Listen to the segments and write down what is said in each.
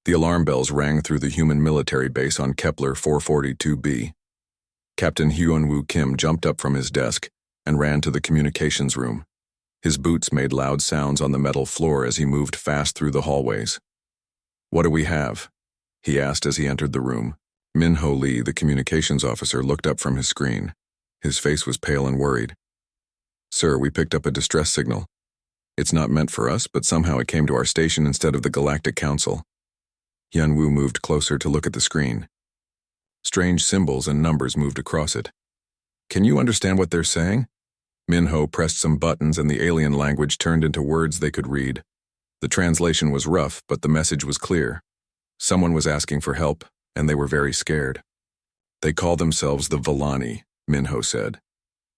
The alarm bells rang through the human military base on Kepler 442b. Captain Hyun-woo Kim jumped up from his desk and ran to the communications room. His boots made loud sounds on the metal floor as he moved fast through the hallways. "What do we have?" he asked as he entered the room. Min-ho Lee, the communications officer, looked up from his screen. His face was pale and worried. "Sir, we picked up a distress signal. It's not meant for us, but somehow it came to our station instead of the Galactic Council." Hyun-woo moved closer to look at the screen. Strange symbols and numbers moved across it. "Can you understand what they're saying?" Min-ho pressed some buttons and the alien language turned into words they could read. The translation was rough, but the message was clear. Someone was asking for help, and they were very scared. "They call themselves the Villani," Min-ho said.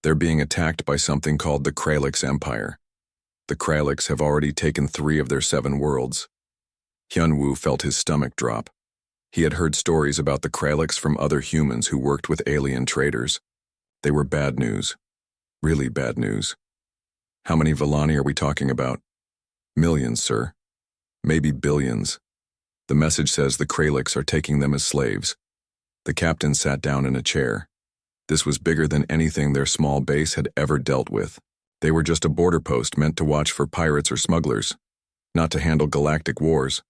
"They're being attacked by something called the Kralix Empire. The Kralix have already taken 3 of their 7 worlds." Hyun-woo felt his stomach drop. He had heard stories about the Kralix from other humans who worked with alien traders. They were bad news. Really bad news. "How many Villani are we talking about?" "Millions, sir. Maybe billions. The message says the Kralix are taking them as slaves." The captain sat down in a chair. This was bigger than anything their small base had ever dealt with. They were just a border post meant to watch for pirates or smugglers, not to handle galactic wars.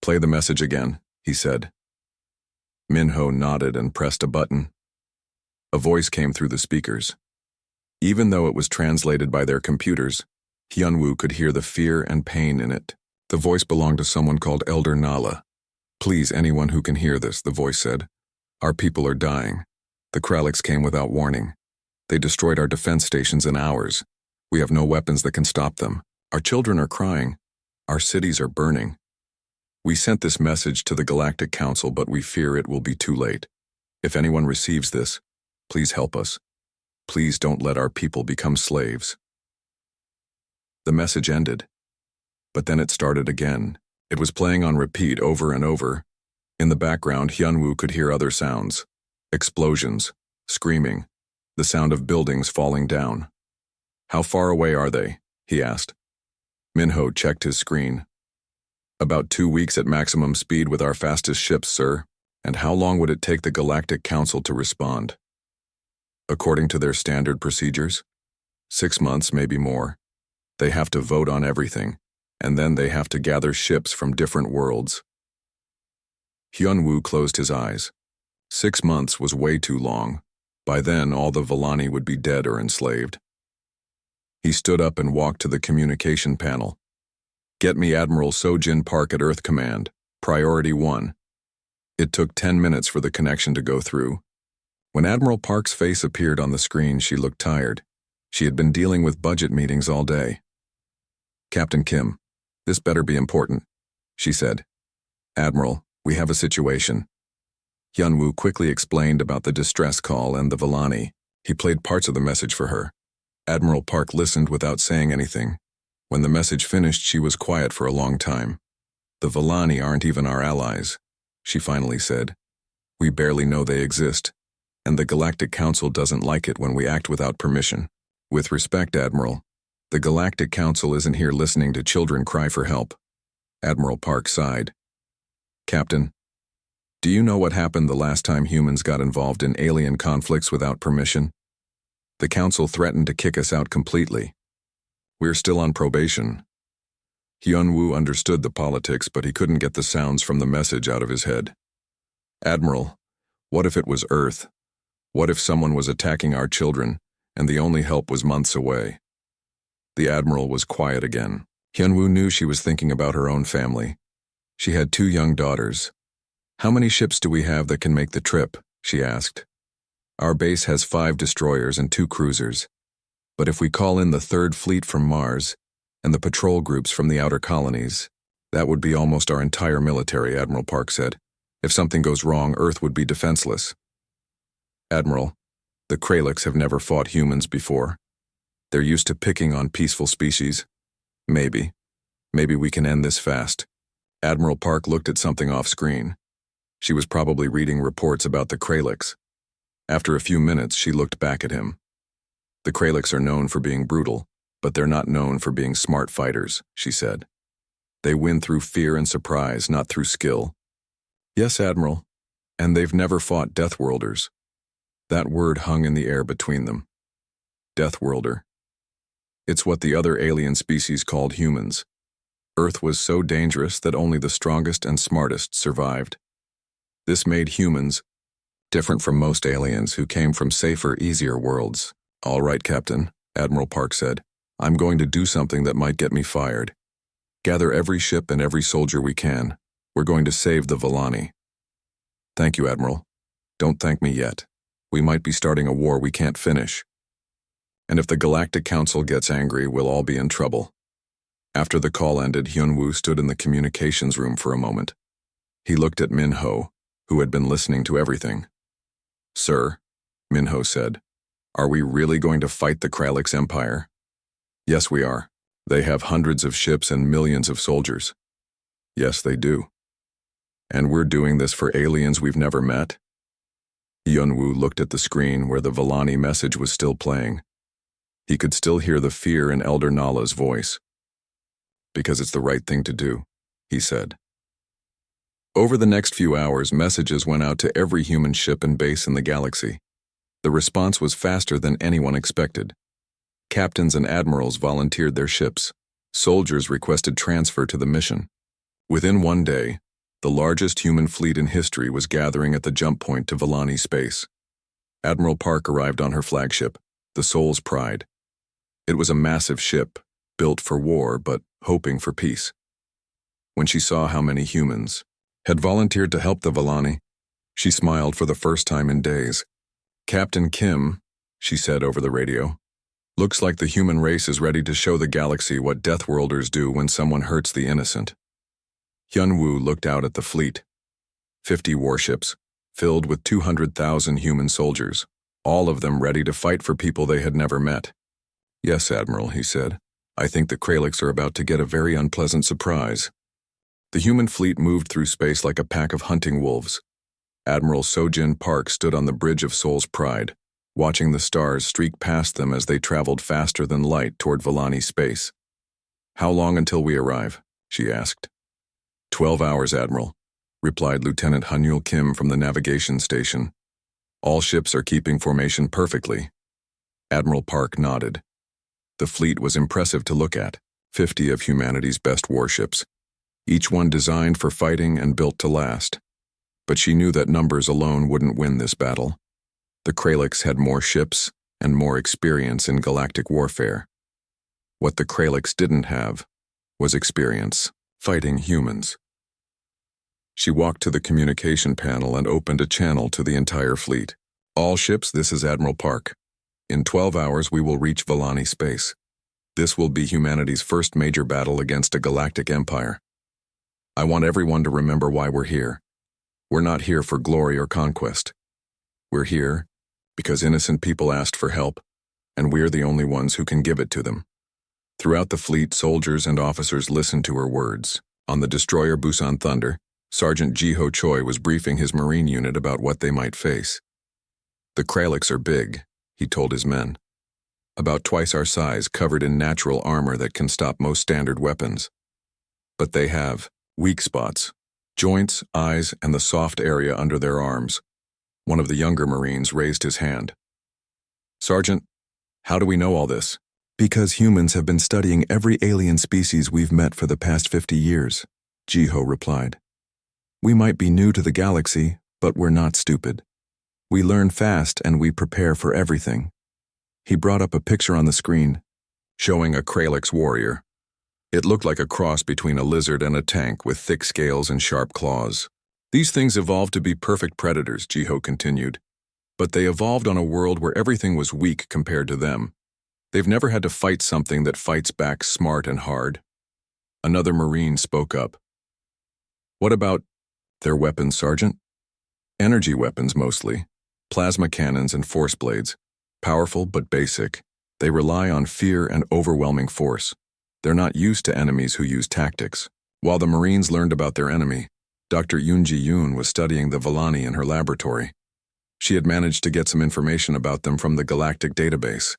"Play the message again," he said. Min-ho nodded and pressed a button. A voice came through the speakers. Even though it was translated by their computers, Hyun-woo could hear the fear and pain in it. The voice belonged to someone called Elder Nala. "Please, anyone who can hear this," the voice said. "Our people are dying. The Kralix came without warning. They destroyed our defense stations in hours. We have no weapons that can stop them. Our children are crying. Our cities are burning. We sent this message to the Galactic Council, but we fear it will be too late. If anyone receives this, please help us. Please don't let our people become slaves." The message ended. But then it started again. It was playing on repeat over and over. In the background, Hyun-woo could hear other sounds. Explosions, screaming, the sound of buildings falling down. "How far away are they?" he asked. Min-ho checked his screen. "About 2 weeks at maximum speed with our fastest ships, sir. And how long would it take the Galactic Council to respond?" "According to their standard procedures? 6 months, maybe more. They have to vote on everything, and then they have to gather ships from different worlds." Hyun-woo closed his eyes. 6 months was way too long. By then, all the Villani would be dead or enslaved. He stood up and walked to the communication panel. "Get me Admiral So-jin Park at Earth Command. Priority 1. It took 10 minutes for the connection to go through. When Admiral Park's face appeared on the screen, she looked tired. She had been dealing with budget meetings all day. "Captain Kim, this better be important," she said. "Admiral, we have a situation." Hyun-woo quickly explained about the distress call and the Villani. He played parts of the message for her. Admiral Park listened without saying anything. When the message finished, she was quiet for a long time. "The Villani aren't even our allies," she finally said. "We barely know they exist, and the Galactic Council doesn't like it when we act without permission. With respect, Admiral, the Galactic Council isn't here listening to children cry for help." Admiral Park sighed. "Captain, do you know what happened the last time humans got involved in alien conflicts without permission? The Council threatened to kick us out completely. We're still on probation." Hyun-woo understood the politics, but he couldn't get the sounds from the message out of his head. "Admiral, what if it was Earth? What if someone was attacking our children, and the only help was months away?" The Admiral was quiet again. Hyun-woo knew she was thinking about her own family. She had 2 young daughters. "How many ships do we have that can make the trip?" she asked. "Our base has 5 destroyers and 2 cruisers. But if we call in the 3rd Fleet from Mars, and the patrol groups from the outer colonies, that would be almost our entire military," Admiral Park said. "If something goes wrong, Earth would be defenseless." "Admiral, the Kralix have never fought humans before. They're used to picking on peaceful species. Maybe we can end this fast." Admiral Park looked at something off screen. She was probably reading reports about the Kralix. After a few minutes, she looked back at him. "The Kralix are known for being brutal, but they're not known for being smart fighters," she said. They win through fear and surprise, not through skill. Yes, Admiral. And they've never fought Deathworlders. That word hung in the air between them. Deathworlder. It's what the other alien species called humans. Earth was so dangerous that only the strongest and smartest survived. This made humans different from most aliens who came from safer, easier worlds. All right, Captain, Admiral Park said. I'm going to do something that might get me fired. Gather every ship and every soldier we can. We're going to save the Volani. Thank you, Admiral. Don't thank me yet. We might be starting a war we can't finish. And if the Galactic Council gets angry, we'll all be in trouble. After the call ended, Hyun-woo stood in the communications room for a moment. He looked at Min-ho, who had been listening to everything. Sir, Min-ho said, are we really going to fight the Kralix Empire? Yes, we are. They have hundreds of ships and millions of soldiers. Yes, they do. And we're doing this for aliens we've never met? Hyun-woo looked at the screen where the Volani message was still playing. He could still hear the fear in Elder Nala's voice. Because it's the right thing to do, he said. Over the next few hours, messages went out to every human ship and base in the galaxy. The response was faster than anyone expected. Captains and admirals volunteered their ships. Soldiers requested transfer to the mission. Within one day, the largest human fleet in history was gathering at the jump point to Volani space. Admiral Park arrived on her flagship, the Soul's Pride. It was a massive ship, built for war but hoping for peace. When she saw how many humans had volunteered to help the Volani, she smiled for the first time in days. Captain Kim, she said over the radio, looks like the human race is ready to show the galaxy what Deathworlders do when someone hurts the innocent. Hyun-woo looked out at the fleet. 50 warships, filled with 200,000 human soldiers, all of them ready to fight for people they had never met. Yes, Admiral, he said. I think the Kralix are about to get a very unpleasant surprise. The human fleet moved through space like a pack of hunting wolves. Admiral Sojin Park stood on the bridge of Soul's Pride, watching the stars streak past them as they traveled faster than light toward Volani space. How long until we arrive? She asked. 12 hours, Admiral, replied Lieutenant Hanul Kim from the navigation station. All ships are keeping formation perfectly. Admiral Park nodded. The fleet was impressive to look at, 50 of humanity's best warships, each one designed for fighting and built to last. But she knew that numbers alone wouldn't win this battle. The Kralix had more ships and more experience in galactic warfare. What the Kralix didn't have was experience fighting humans. She walked to the communication panel and opened a channel to the entire fleet. All ships, this is Admiral Park. In 12 hours, we will reach Volani space. This will be humanity's first major battle against a galactic empire. I want everyone to remember why we're here. We're not here for glory or conquest. We're here because innocent people asked for help, and we're the only ones who can give it to them. Throughout the fleet, soldiers and officers listened to her words. On the destroyer Busan Thunder, Sergeant Ji-ho Choi was briefing his Marine unit about what they might face. The Kralix are big, he told his men. About twice our size, covered in natural armor that can stop most standard weapons. But they have weak spots, joints, eyes, and the soft area under their arms. One of the younger Marines raised his hand. Sergeant, how do we know all this? Because humans have been studying every alien species we've met for the past 50 years, Ji-ho replied. We might be new to the galaxy, but we're not stupid. We learn fast and we prepare for everything. He brought up a picture on the screen, showing a Kralix warrior. It looked like a cross between a lizard and a tank with thick scales and sharp claws. These things evolved to be perfect predators, Ji-ho continued. But they evolved on a world where everything was weak compared to them. They've never had to fight something that fights back smart and hard. Another Marine spoke up. What about their weapons, Sergeant? Energy weapons mostly. Plasma cannons and force blades. Powerful but basic. They rely on fear and overwhelming force. They're not used to enemies who use tactics. While the Marines learned about their enemy, Dr. Yoon Ji-yoon was studying the Volani in her laboratory. She had managed to get some information about them from the galactic database.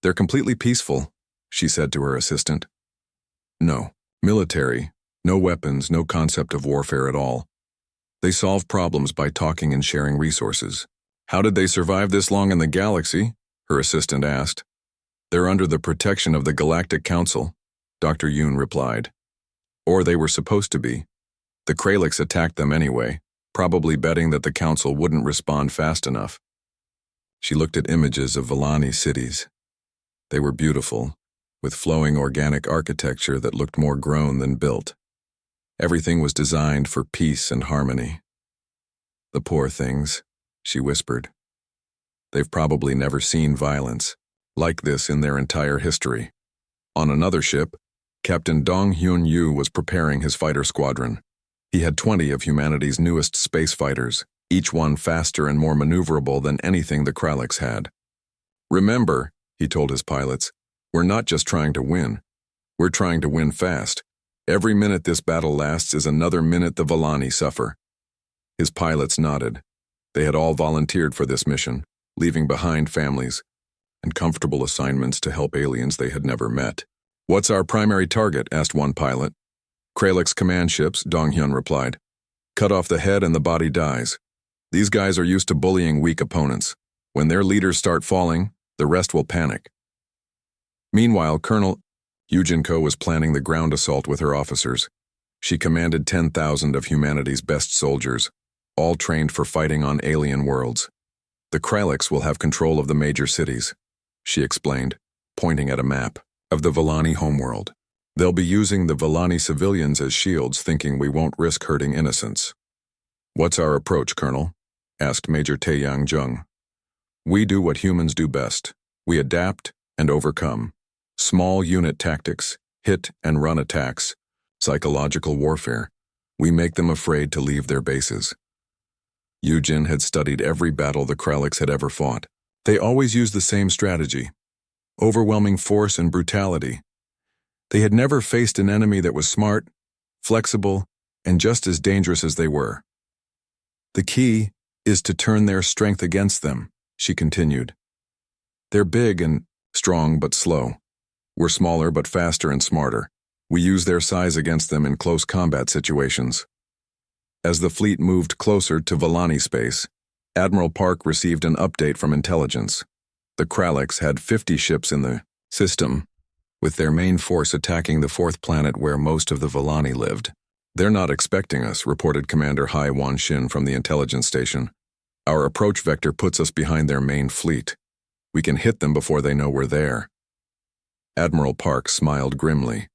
They're completely peaceful, she said to her assistant. No, Military, no weapons, no concept of warfare at all. They solve problems by talking and sharing resources. How did they survive this long in the galaxy? Her assistant asked. They're under the protection of the Galactic Council, Dr. Yoon replied. Or they were supposed to be. The Kralix attacked them anyway, probably betting that the Council wouldn't respond fast enough. She looked at images of Vellani cities. They were beautiful, with flowing organic architecture that looked more grown than built. Everything was designed for peace and harmony. The poor things, she whispered. They've probably never seen violence like this in their entire history. On another ship, Captain Dong Hyun-Yu was preparing his fighter squadron. He had 20 of humanity's newest space fighters, each one faster and more maneuverable than anything the Kralix had. Remember, he told his pilots, we're not just trying to win. We're trying to win fast. Every minute this battle lasts is another minute the Vellani suffer. His pilots nodded. They had all volunteered for this mission, leaving behind families and comfortable assignments to help aliens they had never met. What's our primary target? Asked one pilot. Kralix command ships, Dong-hyun replied. Cut off the head and the body dies. These guys are used to bullying weak opponents. When their leaders start falling, the rest will panic. Meanwhile, Colonel Yujinko was planning the ground assault with her officers. She commanded 10,000 of humanity's best soldiers, all trained for fighting on alien worlds. The Kralix will have control of the major cities, she explained, pointing at a map of the Vellani homeworld. They'll be using the Vellani civilians as shields, thinking we won't risk hurting innocents. What's our approach, Colonel? Asked Major Taeyang Jung. We do what humans do best. We adapt and overcome. Small unit tactics, hit and run attacks, psychological warfare. We make them afraid to leave their bases. Yujin had studied every battle the Kralix had ever fought. They always used the same strategy. Overwhelming force and brutality. They had never faced an enemy that was smart, flexible, and just as dangerous as they were. The key is to turn their strength against them, she continued. They're big and strong but slow. We're smaller but faster and smarter. We use their size against them in close combat situations. As the fleet moved closer to Vellani space, Admiral Park received an update from intelligence. The Kralix had 50 ships in the system, with their main force attacking the fourth planet where most of the Vellani lived. They're not expecting us, reported Commander Hai Wan-shin from the intelligence station. Our approach vector puts us behind their main fleet. We can hit them before they know we're there. Admiral Park smiled grimly.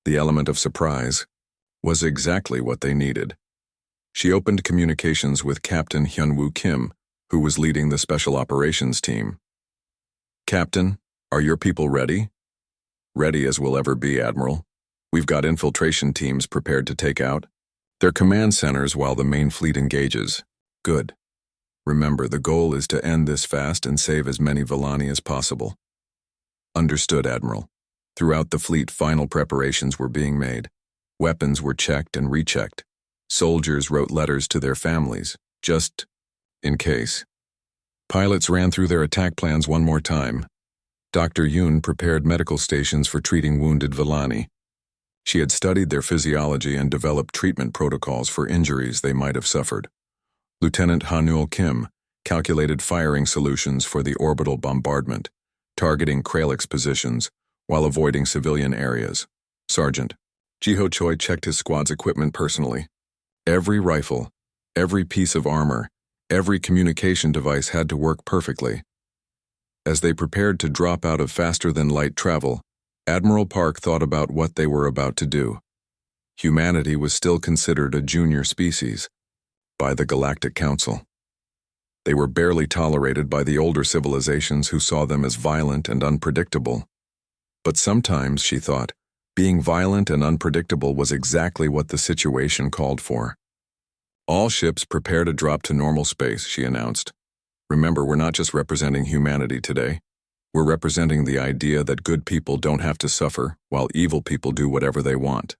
The element of surprise was exactly what they needed. She opened communications with Captain Hyun-woo Kim, who was leading the Special Operations team. Captain, are your people ready? Ready as we'll ever be, Admiral. We've got infiltration teams prepared to take out their command centers while the main fleet engages. Good. Remember, the goal is to end this fast and save as many Vellani as possible. Understood, Admiral. Throughout the fleet, final preparations were being made. Weapons were checked and rechecked. Soldiers wrote letters to their families, just in case. Pilots ran through their attack plans one more time. Dr. Yoon prepared medical stations for treating wounded Vellani. She had studied their physiology and developed treatment protocols for injuries they might have suffered. Lieutenant Hanul Kim calculated firing solutions for the orbital bombardment, targeting Kralix positions while avoiding civilian areas. Sergeant Jiho Choi checked his squad's equipment personally. Every rifle, every piece of armor, every communication device had to work perfectly. As they prepared to drop out of faster-than-light travel, Admiral Park thought about what they were about to do. Humanity was still considered a junior species by the Galactic Council. They were barely tolerated by the older civilizations who saw them as violent and unpredictable. But sometimes, she thought, being violent and unpredictable was exactly what the situation called for. All ships prepare to drop to normal space, she announced. Remember, we're not just representing humanity today. We're representing the idea that good people don't have to suffer while evil people do whatever they want.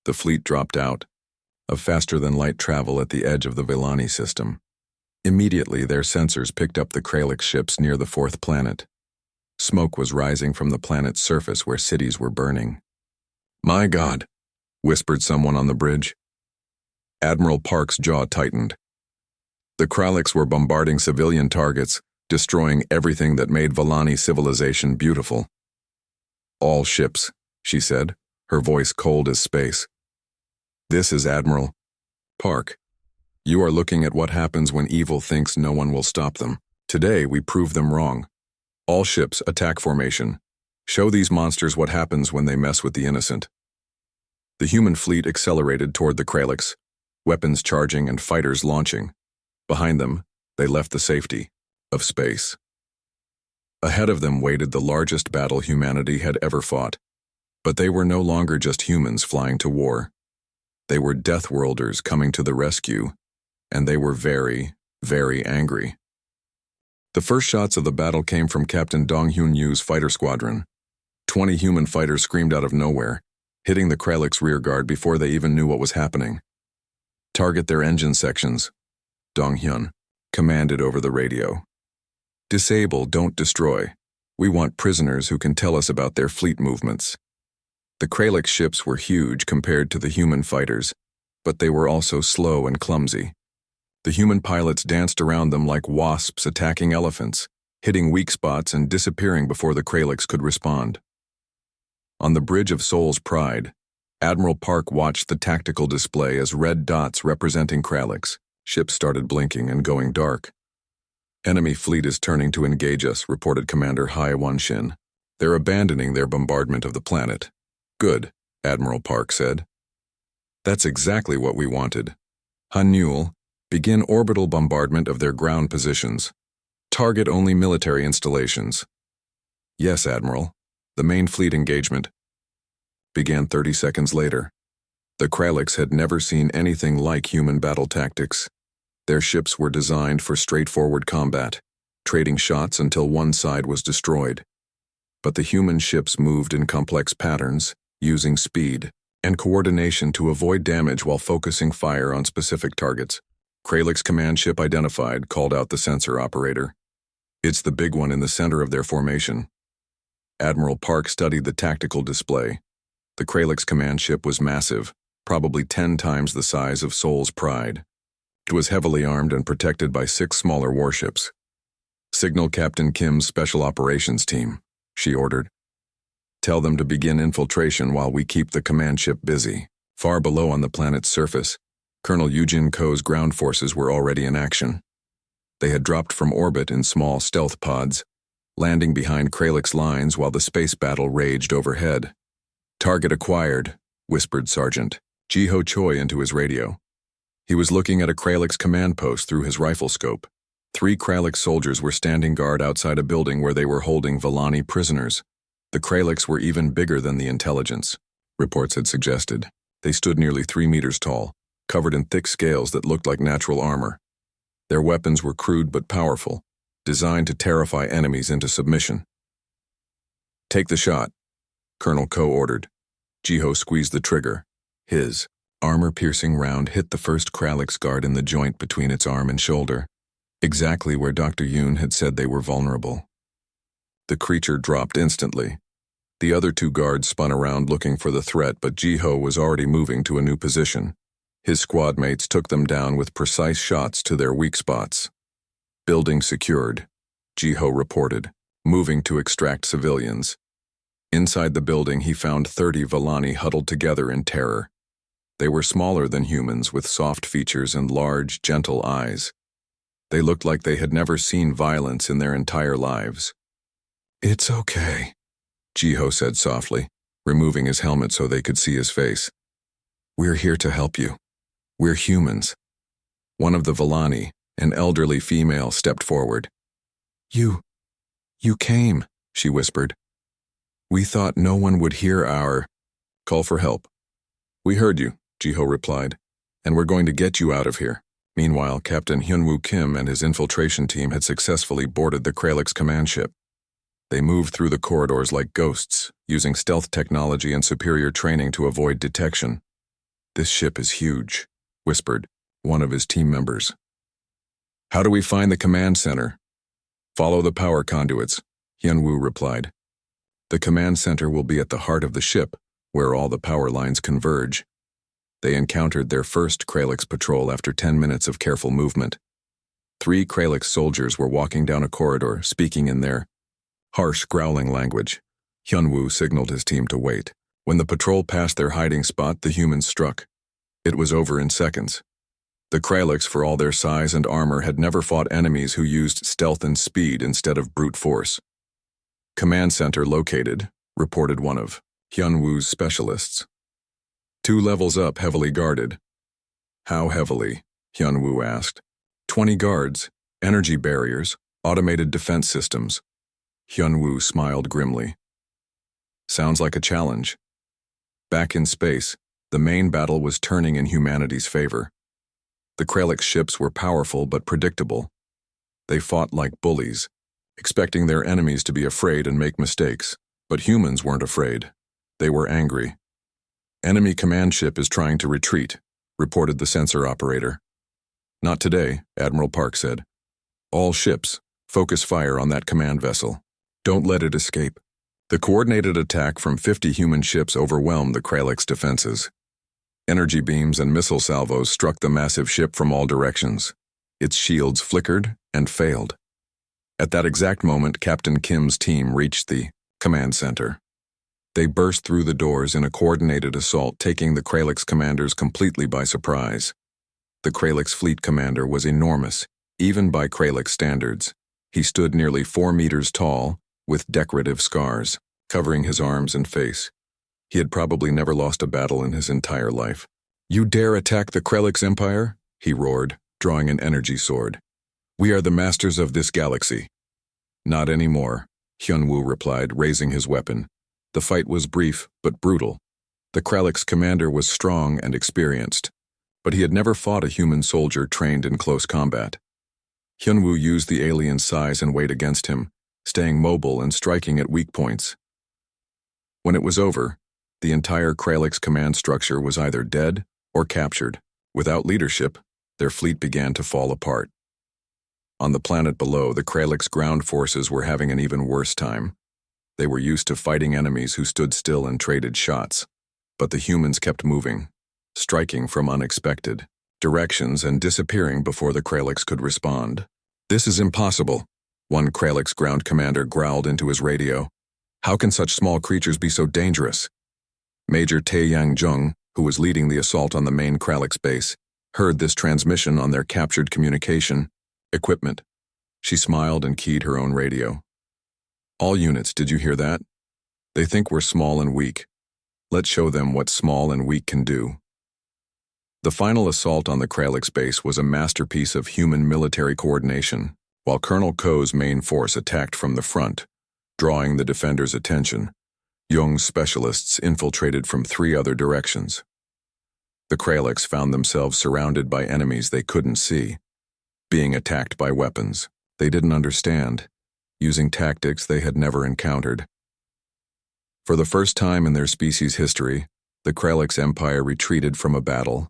The fleet dropped out of faster-than-light travel at the edge of the Vellani system. Immediately, their sensors picked up the Kralix ships near the fourth planet. Smoke was rising from the planet's surface where cities were burning. My God, whispered someone on the bridge. Admiral Park's jaw tightened. The Kralliks were bombarding civilian targets, destroying everything that made Volani civilization beautiful. All ships, she said, her voice cold as space. This is Admiral Park. You are looking at what happens when evil thinks no one will stop them. Today we prove them wrong. All ships, attack formation. Show these monsters what happens when they mess with the innocent. The human fleet accelerated toward the Kralliks, weapons charging and fighters launching. Behind them, they left the safety of space. Ahead of them waited the largest battle humanity had ever fought. But they were no longer just humans flying to war. They were Deathworlders coming to the rescue, and they were very, very angry. The first shots of the battle came from Captain Dong Hyun Yu's fighter squadron. 20 human fighters screamed out of nowhere, hitting the Kralliks' rearguard before they even knew what was happening. Target their engine sections, Dong Hyun commanded over the radio. Disable, don't destroy. We want prisoners who can tell us about their fleet movements. The Krallik ships were huge compared to the human fighters, but they were also slow and clumsy. The human pilots danced around them like wasps attacking elephants, hitting weak spots and disappearing before the Kralliks could respond. On the bridge of Seoul's Pride, Admiral Park watched the tactical display as red dots representing Kralliks. Ships started blinking and going dark. Enemy fleet is turning to engage us, reported Commander Hai Won-shin. They're abandoning their bombardment of the planet. Good, Admiral Park said. That's exactly what we wanted. Han-Newell, begin orbital bombardment of their ground positions. Target only military installations. Yes, Admiral. The main fleet engagement began 30 seconds later. The Kralliks had never seen anything like human battle tactics. Their ships were designed for straightforward combat, trading shots until one side was destroyed. But the human ships moved in complex patterns, using speed and coordination to avoid damage while focusing fire on specific targets. Krallik's command ship identified called out the sensor operator. It's the big one in the center of their formation. Admiral Park studied the tactical display. The Krallik's command ship was massive, probably 10 times the size of Seoul's Pride. It was heavily armed and protected by 6 smaller warships. Signal Captain Kim's Special Operations Team, she ordered. Tell them to begin infiltration while we keep the command ship busy. Far below on the planet's surface, Colonel Eugene Ko's ground forces were already in action. They had dropped from orbit in small stealth pods, landing behind Krallik's lines while the space battle raged overhead. Target acquired, whispered Sergeant Ji-ho Choi into his radio. He was looking at a Krallik's command post through his rifle scope. 3 Krallik soldiers were standing guard outside a building where they were holding Volani prisoners. The Kralliks were even bigger than the intelligence, reports had suggested. They stood nearly 3 meters tall, covered in thick scales that looked like natural armor. Their weapons were crude but powerful, designed to terrify enemies into submission. Take the shot, Colonel Ko ordered. Ji-ho squeezed the trigger. His armor-piercing round hit the first Krallik's guard in the joint between its arm and shoulder, exactly where Dr. Yoon had said they were vulnerable. The creature dropped instantly. The other 2 guards spun around looking for the threat, but Ji-ho was already moving to a new position. His squad mates took them down with precise shots to their weak spots. Building secured, Ji-ho reported, moving to extract civilians. Inside the building, he found 30 Volani huddled together in terror. They were smaller than humans with soft features and large, gentle eyes. They looked like they had never seen violence in their entire lives. It's okay, Ji-ho said softly, removing his helmet so they could see his face. We're here to help you. We're humans. One of the Volani, an elderly female, stepped forward. You came, she whispered. We thought no one would hear our call for help. We heard you, Ji-ho replied, and we're going to get you out of here. Meanwhile, Captain Hyunwoo Kim and his infiltration team had successfully boarded the Krallik's command ship. They moved through the corridors like ghosts, using stealth technology and superior training to avoid detection. This ship is huge, whispered one of his team members. How do we find the command center? Follow the power conduits, Hyunwoo replied. The command center will be at the heart of the ship, where all the power lines converge. They encountered their first Kralix patrol after 10 minutes of careful movement. 3 Kralix soldiers were walking down a corridor, speaking in their harsh, growling language. Hyunwoo signaled his team to wait. When the patrol passed their hiding spot, the humans struck. It was over in seconds. The Kralix, for all their size and armor, had never fought enemies who used stealth and speed instead of brute force. "Command center located," reported one of Hyunwoo's specialists. 2 levels up, heavily guarded. "How heavily?" Hyunwoo asked. 20 guards, energy barriers, automated defense systems." Hyunwoo smiled grimly. "Sounds like a challenge." Back in space, the main battle was turning in humanity's favor. The Kralix ships were powerful but predictable. They fought like bullies, expecting their enemies to be afraid and make mistakes. But humans weren't afraid. They were angry. "Enemy command ship is trying to retreat," reported the sensor operator. "Not today," Admiral Park said. "All ships, focus fire on that command vessel. Don't let it escape." The coordinated attack from 50 human ships overwhelmed the Kralix defenses. Energy beams and missile salvos struck the massive ship from all directions. Its shields flickered and failed. At that exact moment, Captain Kim's team reached the command center. They burst through the doors in a coordinated assault, taking the Kralix commanders completely by surprise. The Kralix fleet commander was enormous, even by Kralix standards. He stood nearly 4 meters tall, with decorative scars covering his arms and face. He had probably never lost a battle in his entire life. "You dare attack the Kralix Empire?" he roared, drawing an energy sword. "We are the masters of this galaxy." "Not anymore," Hyunwoo replied, raising his weapon. The fight was brief but brutal. The Kralix commander was strong and experienced, but he had never fought a human soldier trained in close combat. Hyunwoo used the alien's size and weight against him, staying mobile and striking at weak points. When it was over, the entire Kralix command structure was either dead or captured. Without leadership, their fleet began to fall apart. On the planet below, the Kralix ground forces were having an even worse time. They were used to fighting enemies who stood still and traded shots. But the humans kept moving, striking from unexpected directions and disappearing before the Kralix could respond. "This is impossible," one Kralix ground commander growled into his radio. "How can such small creatures be so dangerous?" Major Tae-Yang-jung, who was leading the assault on the main Kralix base, heard this transmission on their captured communication equipment. She smiled and keyed her own radio. "All units, did you hear that? They think we're small and weak. Let's show them what small and weak can do." The final assault on the Kralix base was a masterpiece of human military coordination, while Colonel Ko's main force attacked from the front, drawing the defenders' attention. Jung's specialists infiltrated from 3 other directions. The Kralix found themselves surrounded by enemies they couldn't see, being attacked by weapons they didn't understand, using tactics they had never encountered. For the first time in their species' history, the Kralix Empire retreated from a battle.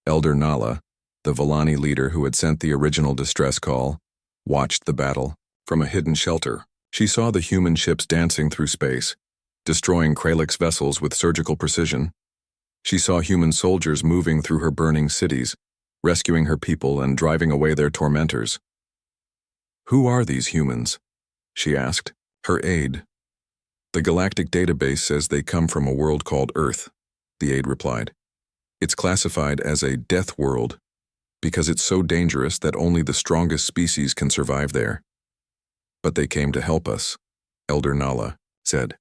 Elder Nala, the Villani leader who had sent the original distress call, watched the battle from a hidden shelter. She saw the human ships dancing through space, destroying Kralix vessels with surgical precision. She saw human soldiers moving through her burning cities, rescuing her people and driving away their tormentors. "Who are these humans?" she asked. Her aide. "The galactic database says they come from a world called Earth," the aide replied. "It's classified as a death world because it's so dangerous that only the strongest species can survive there. But they came to help us," Elder Nala said.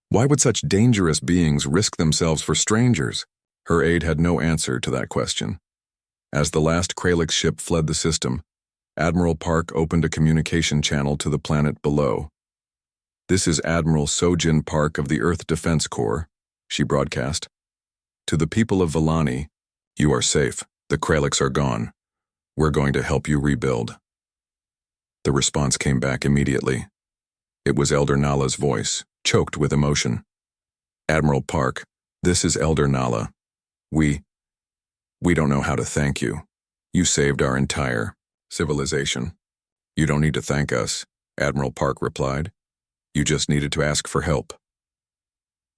"Why would such dangerous beings risk themselves for strangers?" Her aide had no answer to that question. As the last Kralix ship fled the system, Admiral Park opened a communication channel to the planet below. "This is Admiral Sojin Park of the Earth Defense Corps," she broadcast. "To the people of Villani, you are safe. The Kralix are gone. We're going to help you rebuild." The response came back immediately. It was Elder Nala's voice, choked with emotion. "Admiral Park, this is Elder Nala. We don't know how to thank you. You saved our entire civilization." "You don't need to thank us," Admiral Park replied. "You just needed to ask for help."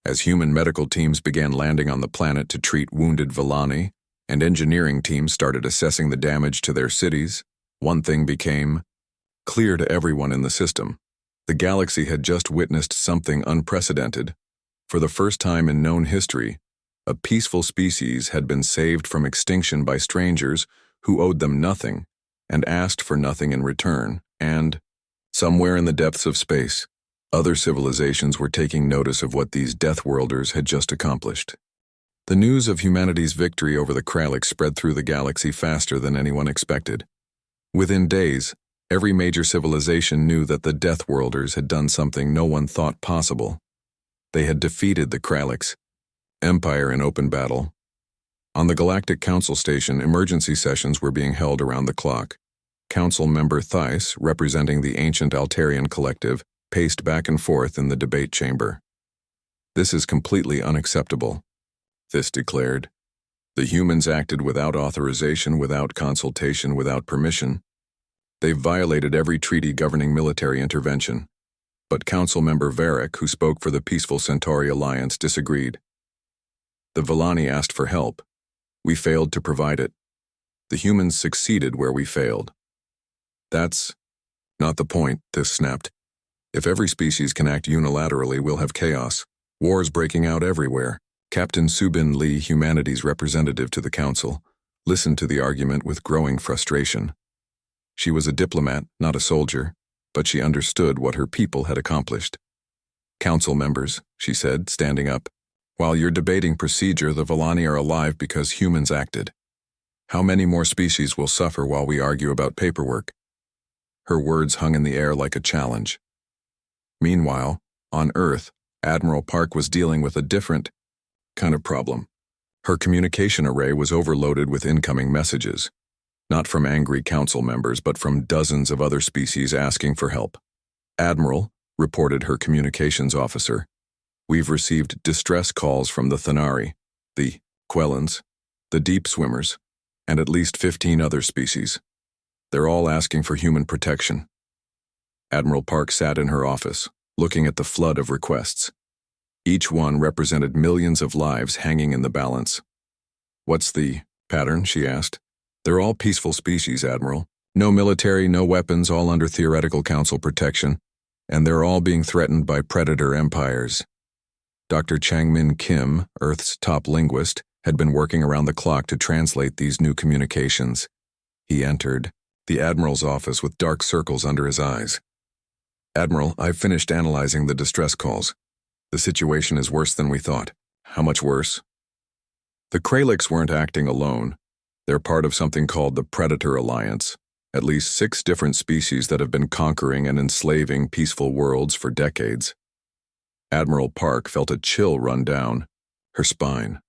As human medical teams began landing on the planet to treat wounded Villani, and engineering teams started assessing the damage to their cities, one thing became clear to everyone in the system. The galaxy had just witnessed something unprecedented. For the first time in known history, a peaceful species had been saved from extinction by strangers who owed them nothing and asked for nothing in return, and, somewhere in the depths of space, other civilizations were taking notice of what these Deathworlders had just accomplished. The news of humanity's victory over the Kralliks spread through the galaxy faster than anyone expected. Within days, every major civilization knew that the Deathworlders had done something no one thought possible. They had defeated the Kralliks, Empire in open battle. On the Galactic Council Station, emergency sessions were being held around the clock. Council member Theiss, representing the ancient Altarian collective, paced back and forth in the debate chamber. "This is completely unacceptable," Theiss declared. "The humans acted without authorization, without consultation, without permission. They've violated every treaty governing military intervention." But Council member Varric, who spoke for the Peaceful Centauri Alliance, disagreed. "The Villani asked for help. We failed to provide it. The humans succeeded where we failed." "That's not the point," Theiss snapped. "If every species can act unilaterally, we'll have chaos. Wars breaking out everywhere." Captain Subin Lee, humanity's representative to the council, listened to the argument with growing frustration. She was a diplomat, not a soldier, but she understood what her people had accomplished. "Council members," she said, standing up, "while you're debating procedure, the Villani are alive because humans acted. How many more species will suffer while we argue about paperwork?" Her words hung in the air like a challenge. Meanwhile, on Earth, Admiral Park was dealing with a different kind of problem. Her communication array was overloaded with incoming messages, not from angry council members, but from dozens of other species asking for help. "Admiral," reported her communications officer, "we've received distress calls from the Thanari, the Quellans, the Deep Swimmers, and at least 15 other species. They're all asking for human protection." Admiral Park sat in her office, looking at the flood of requests. Each one represented millions of lives hanging in the balance. "What's the pattern?" she asked. "They're all peaceful species, Admiral. No military, no weapons, all under theoretical council protection, and they're all being threatened by predator empires." Dr. Changmin Kim, Earth's top linguist, had been working around the clock to translate these new communications. He entered the Admiral's office with dark circles under his eyes. "Admiral, I've finished analyzing the distress calls. The situation is worse than we thought." "How much worse?" "The Kralliks weren't acting alone. They're part of something called the Predator Alliance, at least 6 different species that have been conquering and enslaving peaceful worlds for decades." Admiral Park felt a chill run down her spine.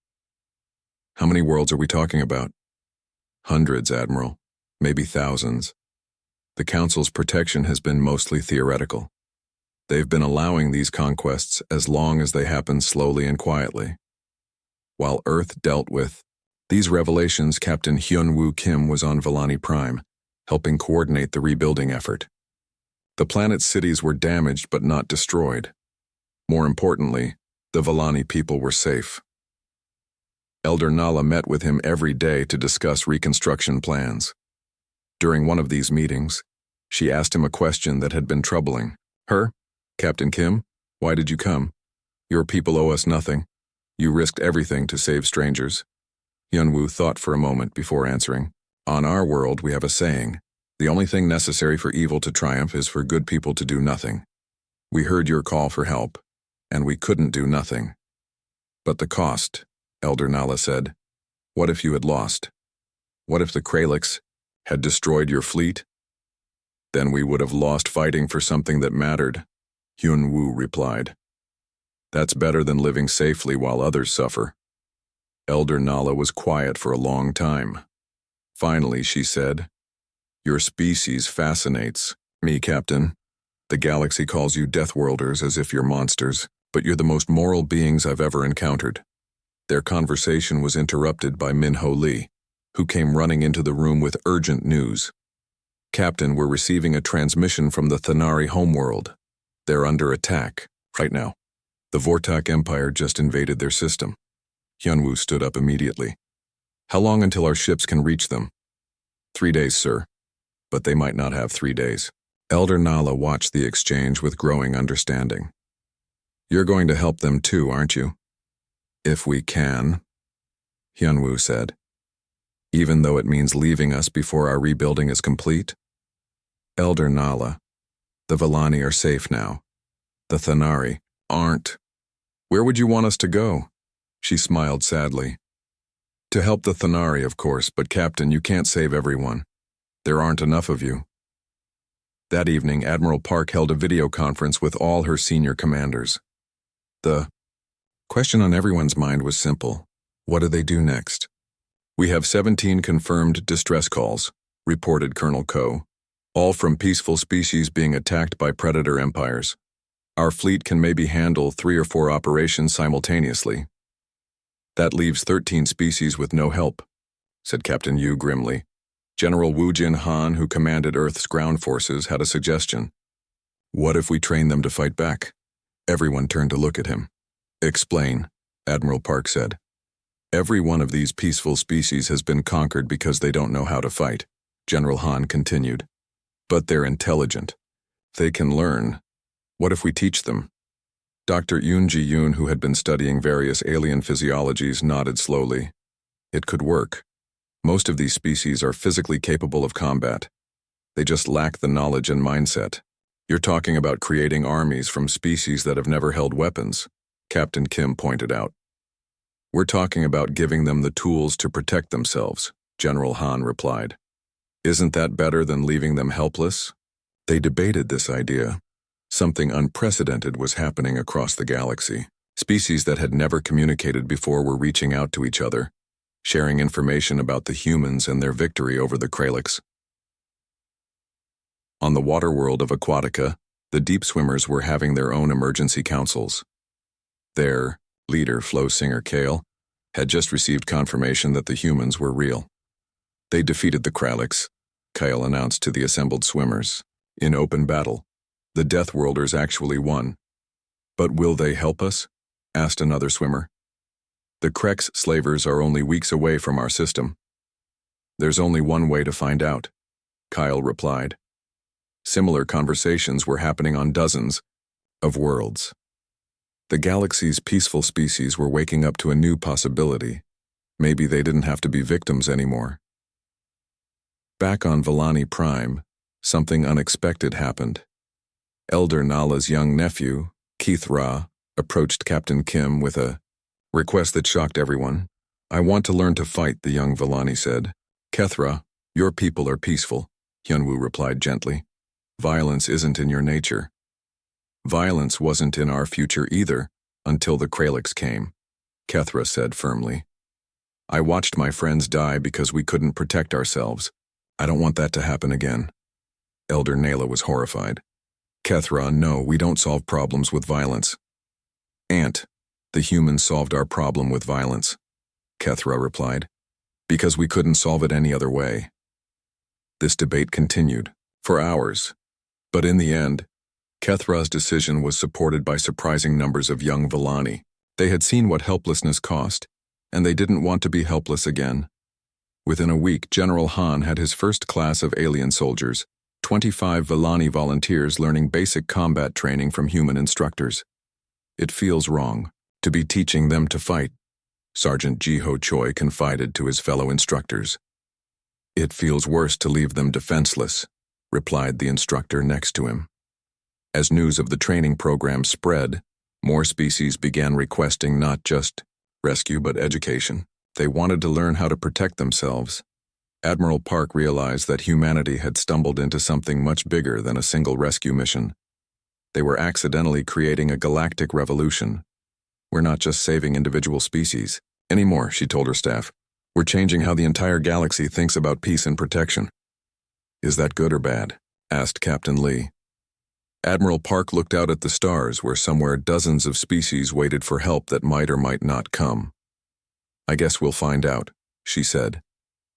"How many worlds are we talking about?" "Hundreds, Admiral. Maybe thousands. The Council's protection has been mostly theoretical. They've been allowing these conquests as long as they happen slowly and quietly. While Earth dealt with these revelations, Captain Hyun-Woo Kim was on Villani Prime, helping coordinate the rebuilding effort. The planet's cities were damaged but not destroyed. More importantly, the Villani people were safe. Elder Nala met with him every day to discuss reconstruction plans. During one of these meetings, she asked him a question that had been troubling her. "Captain Kim, why did you come? Your people owe us nothing. You risked everything to save strangers." Hyun-Woo thought for a moment before answering. "On our world, we have a saying, the only thing necessary for evil to triumph is for good people to do nothing. We heard your call for help, and we couldn't do nothing." "But the cost," Elder Nala said. "What if you had lost? What if the Kralliks had destroyed your fleet?" "Then we would have lost fighting for something that mattered," Hyun-Woo replied. "That's better than living safely while others suffer." Elder Nala was quiet for a long time. Finally, she said, "Your species fascinates me, Captain. The galaxy calls you Deathworlders as if you're monsters, but you're the most moral beings I've ever encountered." Their conversation was interrupted by Min-Ho Lee, who came running into the room with urgent news. "Captain, we're receiving a transmission from the Thanari homeworld. They're under attack right now." The Vortak Empire just invaded their system. Hyunwoo stood up immediately. How long until our ships can reach them? 3 days, sir. But they might not have 3 days. Elder Nala watched the exchange with growing understanding. You're going to help them too, aren't you? If we can, Hyunwoo said. Even though it means leaving us before our rebuilding is complete? Elder Nala, the Vellani are safe now. The Thanari aren't. Where would you want us to go? She smiled sadly. To help the Thanari, of course, but Captain, you can't save everyone. There aren't enough of you. That evening, Admiral Park held a video conference with all her senior commanders. The question on everyone's mind was simple. What do they do next? We have 17 confirmed distress calls, reported Colonel Ko, all from peaceful species being attacked by predator empires. Our fleet can maybe handle 3 or 4 operations simultaneously. That leaves 13 species with no help, said Captain Yu grimly. General Wu Jin Han, who commanded Earth's ground forces, had a suggestion. What if we train them to fight back? Everyone turned to look at him. Explain, Admiral Park said. Every one of these peaceful species has been conquered because they don't know how to fight, General Han continued. But they're intelligent. They can learn. What if we teach them? Dr. Yoon Ji-yoon, who had been studying various alien physiologies, nodded slowly. It could work. Most of these species are physically capable of combat. They just lack the knowledge and mindset. You're talking about creating armies from species that have never held weapons, Captain Kim pointed out. We're talking about giving them the tools to protect themselves, General Han replied. Isn't that better than leaving them helpless? They debated this idea. Something unprecedented was happening across the galaxy. Species that had never communicated before were reaching out to each other, sharing information about the humans and their victory over the Kralix. On the water world of Aquatica, the deep swimmers were having their own emergency councils. Their leader, Flow Singer Kale, had just received confirmation that the humans were real. They defeated the Kralix, Kale announced to the assembled swimmers, in open battle. The Deathworlders actually won. But will they help us? Asked another swimmer. The Krex slavers are only weeks away from our system. There's only one way to find out, Kyle replied. Similar conversations were happening on dozens of worlds. The galaxy's peaceful species were waking up to a new possibility. Maybe they didn't have to be victims anymore. Back on Vellani Prime, something unexpected happened. Elder Nala's young nephew, Keith Ra, approached Captain Kim with a request that shocked everyone. I want to learn to fight, the young Vellani said. Kethra, your people are peaceful, Hyunwoo replied gently. Violence isn't in your nature. Violence wasn't in our future either, until the Kralix came, Kethra said firmly. I watched my friends die because we couldn't protect ourselves. I don't want that to happen again. Elder Nala was horrified. Kethra, no, we don't solve problems with violence. Aunt, the humans solved our problem with violence, Kethra replied, because we couldn't solve it any other way. This debate continued, for hours, but in the end, Kethra's decision was supported by surprising numbers of young Vellani. They had seen what helplessness cost, and they didn't want to be helpless again. Within a week, General Han had his first class of alien soldiers, 25 Vellani volunteers learning basic combat training from human instructors. It feels wrong to be teaching them to fight, Sergeant Ji-ho Choi confided to his fellow instructors. It feels worse to leave them defenseless, replied the instructor next to him. As news of the training program spread, more species began requesting not just rescue but education. They wanted to learn how to protect themselves. Admiral Park realized that humanity had stumbled into something much bigger than a single rescue mission. They were accidentally creating a galactic revolution. We're not just saving individual species anymore, she told her staff. We're changing how the entire galaxy thinks about peace and protection. Is that good or bad? Asked Captain Lee. Admiral Park looked out at the stars where somewhere dozens of species waited for help that might or might not come. I guess we'll find out, she said.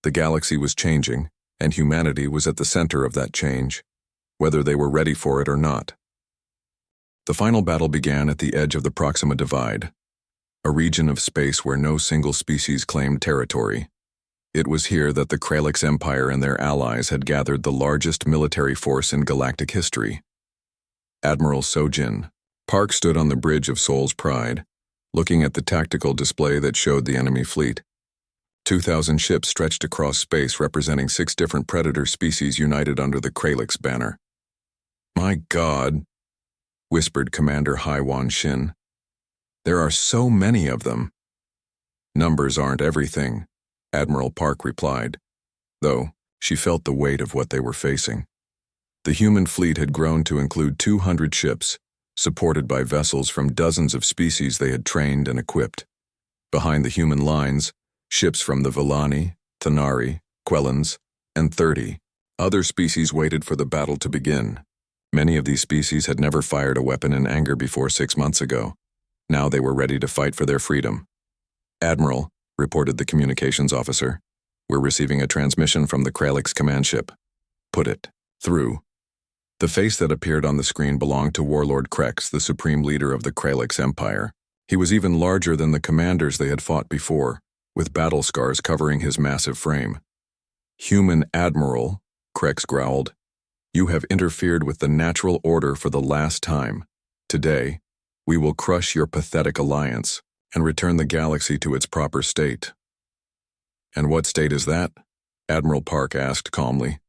The galaxy was changing, and humanity was at the center of that change, whether they were ready for it or not. The final battle began at the edge of the Proxima Divide, a region of space where no single species claimed territory. It was here that the Kralix Empire and their allies had gathered the largest military force in galactic history. Admiral Sojin Park stood on the bridge of Sol's Pride, looking at the tactical display that showed the enemy fleet. 2,000 ships stretched across space representing 6 different predator species united under the Kralix banner. "My God," whispered Commander Haiwan Shin. "There are so many of them." "Numbers aren't everything," Admiral Park replied, though she felt the weight of what they were facing. The human fleet had grown to include 200 ships, supported by vessels from dozens of species they had trained and equipped. Behind the human lines, ships from the Villani, Thanari, Quellans, and 30 other species waited for the battle to begin. Many of these species had never fired a weapon in anger before 6 months ago. Now they were ready to fight for their freedom. "Admiral," reported the communications officer, "we're receiving a transmission from the Kralix command ship." "Put it through." The face that appeared on the screen belonged to Warlord Krex, the supreme leader of the Kralix Empire. He was even larger than the commanders they had fought before, with battle scars covering his massive frame. "Human Admiral," Krex growled, "you have interfered with the natural order for the last time. Today, we will crush your pathetic alliance and return the galaxy to its proper state." "And what state is that?" Admiral Park asked calmly.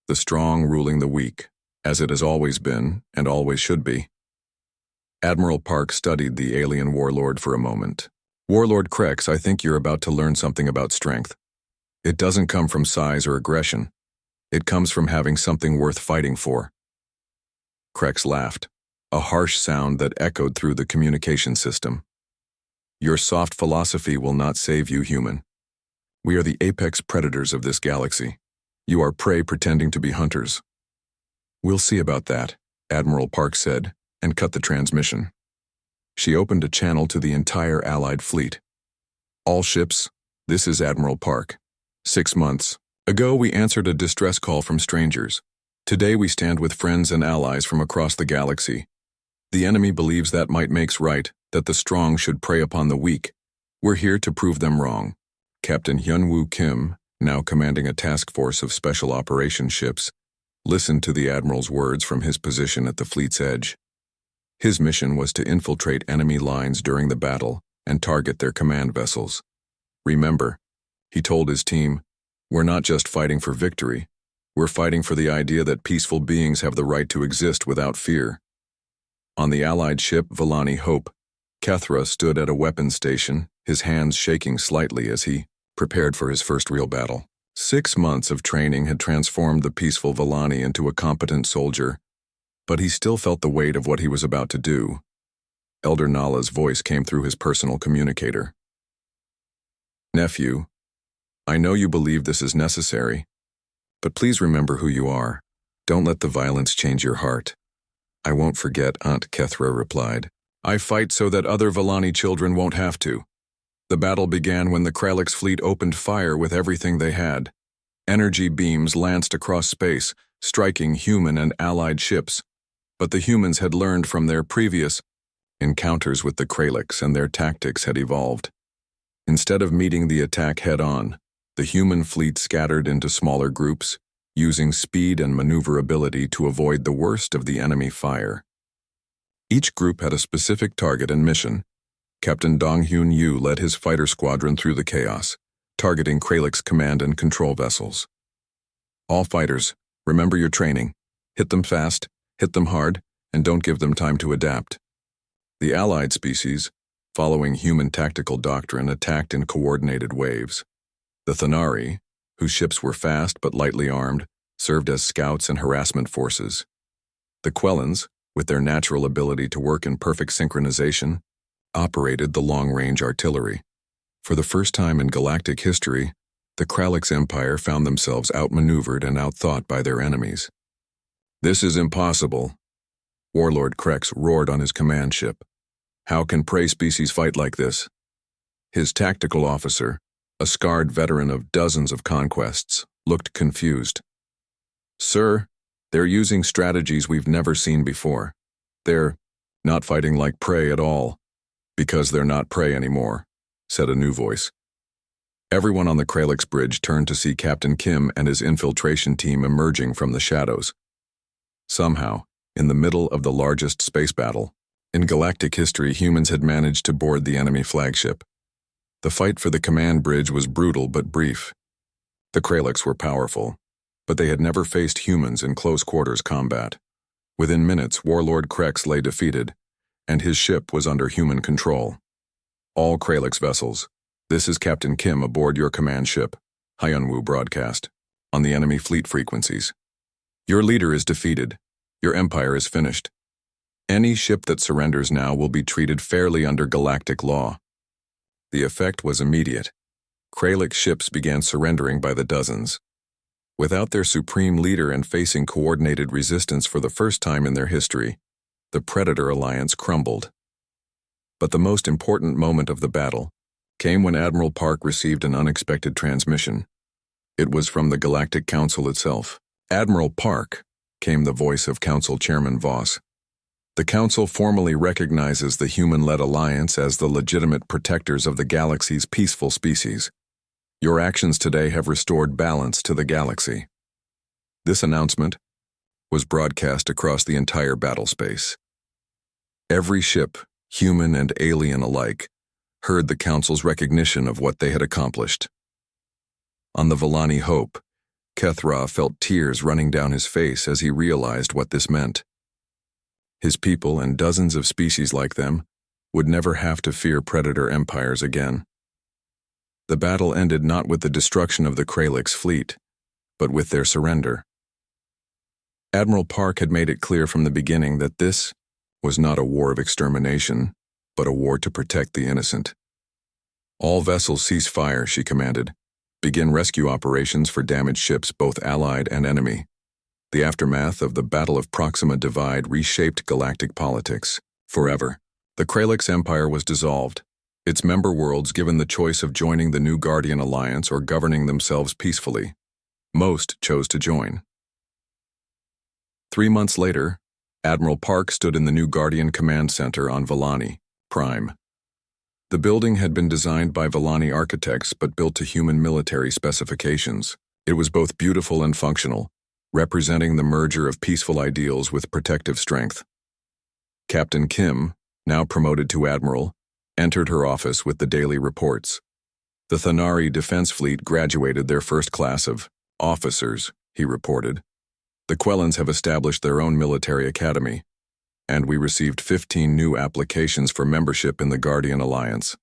"The strong ruling the weak, as it has always been and always should be." Admiral Park studied the alien warlord for a moment. "Warlord Krex, I think you're about to learn something about strength. It doesn't come from size or aggression. It comes from having something worth fighting for." Krex laughed, a harsh sound that echoed through the communication system. "Your soft philosophy will not save you, human. We are the apex predators of this galaxy. You are prey pretending to be hunters." "We'll see about that," Admiral Park said, and cut the transmission. She opened a channel to the entire Allied fleet. "All ships, this is Admiral Park. 6 months ago we answered a distress call from strangers. Today we stand with friends and allies from across the galaxy. The enemy believes that might makes right, that the strong should prey upon the weak. We're here to prove them wrong." Captain Hyunwoo Kim, now commanding a task force of special operations ships, listened to the Admiral's words from his position at the fleet's edge. His mission was to infiltrate enemy lines during the battle and target their command vessels. "Remember," he told his team, "we're not just fighting for victory. We're fighting for the idea that peaceful beings have the right to exist without fear." On the Allied ship Villani Hope, Kethra stood at a weapons station, his hands shaking slightly as he prepared for his first real battle. 6 months of training had transformed the peaceful Villani into a competent soldier, but he still felt the weight of what he was about to do. Elder Nala's voice came through his personal communicator. "Nephew, I know you believe this is necessary, but please remember who you are. Don't let the violence change your heart." "I won't forget," Aunt Kethra replied. "I fight so that other Villani children won't have to." The battle began when the Kralix fleet opened fire with everything they had. Energy beams lanced across space, striking human and allied ships. But the humans had learned from their previous encounters with the Kralix, and their tactics had evolved. Instead of meeting the attack head-on, the human fleet scattered into smaller groups, using speed and maneuverability to avoid the worst of the enemy fire. Each group had a specific target and mission. Captain Dong-Hyun Yu led his fighter squadron through the chaos, targeting Kralix command and control vessels. "All fighters, remember your training. Hit them fast, hit them hard, and don't give them time to adapt." The allied species, following human tactical doctrine, attacked in coordinated waves. The Thanari, whose ships were fast but lightly armed, served as scouts and harassment forces. The Quellans, with their natural ability to work in perfect synchronization, operated the long-range artillery. For the first time in galactic history, the Kralix Empire found themselves outmaneuvered and outthought by their enemies. "This is impossible," Warlord Krex roared on his command ship. "How can prey species fight like this?" His tactical officer, a scarred veteran of dozens of conquests, looked confused. "Sir, they're using strategies we've never seen before. They're Not fighting like prey at all. Because they're not prey anymore, said a new voice. Everyone on the Kralix bridge turned to see Captain Kim and his infiltration team emerging from the shadows. Somehow, in the middle of the largest space battle in galactic history, humans had managed to board the enemy flagship. The fight for the command bridge was brutal but brief. The Kralix were powerful, but they had never faced humans in close-quarters combat. Within minutes, Warlord Krex lay defeated, and his ship was under human control. All Kralix vessels, this is Captain Kim aboard your command ship, Hyunwoo broadcast, on the enemy fleet frequencies. Your leader is defeated. Your empire is finished. Any ship that surrenders now will be treated fairly under galactic law. The effect was immediate. Kralix ships began surrendering by the dozens. Without their supreme leader and facing coordinated resistance for the first time in their history, the Predator alliance crumbled. But the most important moment of the battle came when Admiral Park received an unexpected transmission. It was from the Galactic Council itself. Admiral Park, came the voice of Council Chairman Voss. The Council formally recognizes the human-led alliance as the legitimate protectors of the galaxy's peaceful species. Your actions today have restored balance to the galaxy. This announcement was broadcast across the entire battle space. Every ship, human and alien alike, heard the Council's recognition of what they had accomplished. On the Volani Hope, Kethra felt tears running down his face as he realized what this meant. His people and dozens of species like them would never have to fear predator empires again. The battle ended not with the destruction of the Kralix fleet, but with their surrender. Admiral Park had made it clear from the beginning that this was not a war of extermination, but a war to protect the innocent. All vessels cease fire, she commanded. Begin rescue operations for damaged ships, both allied and enemy. The aftermath of the Battle of Proxima Divide reshaped galactic politics forever. The Kralix Empire was dissolved, its member worlds given the choice of joining the new Guardian Alliance or governing themselves peacefully. Most chose to join. 3 months later, Admiral Park stood in the new Guardian Command Center on Volani, Prime. The building had been designed by Volani architects but built to human military specifications. It was both beautiful and functional, representing the merger of peaceful ideals with protective strength. Captain Kim, now promoted to Admiral, entered her office with the daily reports. The Thanari Defense Fleet graduated their first class of officers, he reported. The Quellans have established their own military academy, and we received 15 new applications for membership in the Guardian Alliance.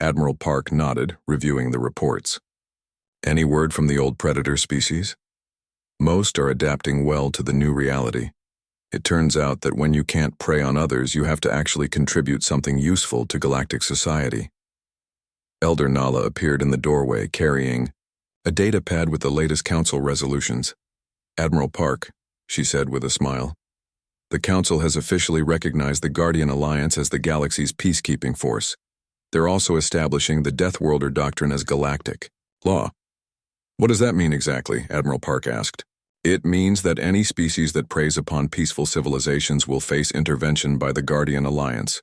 Admiral Park nodded, reviewing the reports. Any word from the old predator species? Most are adapting well to the new reality. It turns out that when you can't prey on others, you have to actually contribute something useful to galactic society. Elder Nala appeared in the doorway carrying a data pad with the latest council resolutions. Admiral Park, she said with a smile. The Council has officially recognized the Guardian Alliance as the galaxy's peacekeeping force. They're also establishing the Deathworlder doctrine as galactic law. What does that mean exactly? Admiral Park asked. It means that any species that preys upon peaceful civilizations will face intervention by the Guardian Alliance.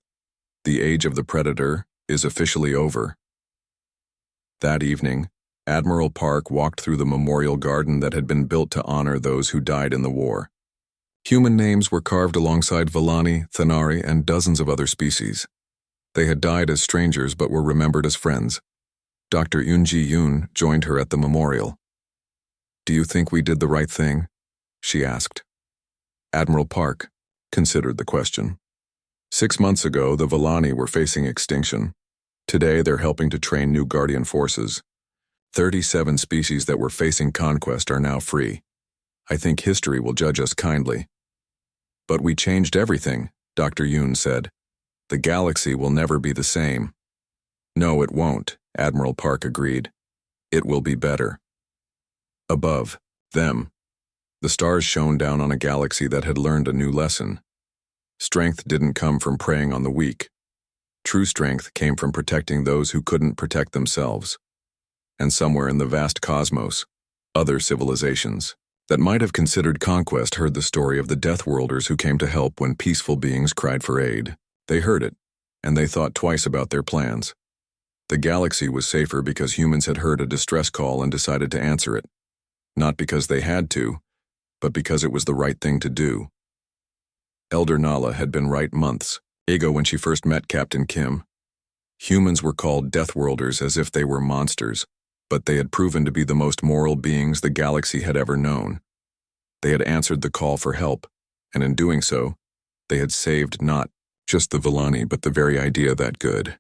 The age of the Predator is officially over. That evening, Admiral Park walked through the memorial garden that had been built to honor those who died in the war. Human names were carved alongside Volani, Thanari, and dozens of other species. They had died as strangers but were remembered as friends. Dr. Yoonji Yoon joined her at the memorial. Do you think we did the right thing? She asked. Admiral Park considered the question. 6 months ago, the Volani were facing extinction. Today, they're helping to train new Guardian forces. 37 species that were facing conquest are now free. I think history will judge us kindly. But we changed everything, Dr. Yoon said. The galaxy will never be the same. No, it won't, Admiral Park agreed. It will be better. Above them, the stars shone down on a galaxy that had learned a new lesson. Strength didn't come from preying on the weak. True strength came from protecting those who couldn't protect themselves. And somewhere in the vast cosmos, other civilizations that might have considered conquest heard the story of the Deathworlders who came to help when peaceful beings cried for aid. They heard it, and they thought twice about their plans. The galaxy was safer because humans had heard a distress call and decided to answer it. Not because they had to, but because it was the right thing to do. Elder Nala had been right months ago when she first met Captain Kim. Humans were called Deathworlders as if they were monsters, but they had proven to be the most moral beings the galaxy had ever known. They had answered the call for help, and in doing so, they had saved not just the Villani but the very idea that good.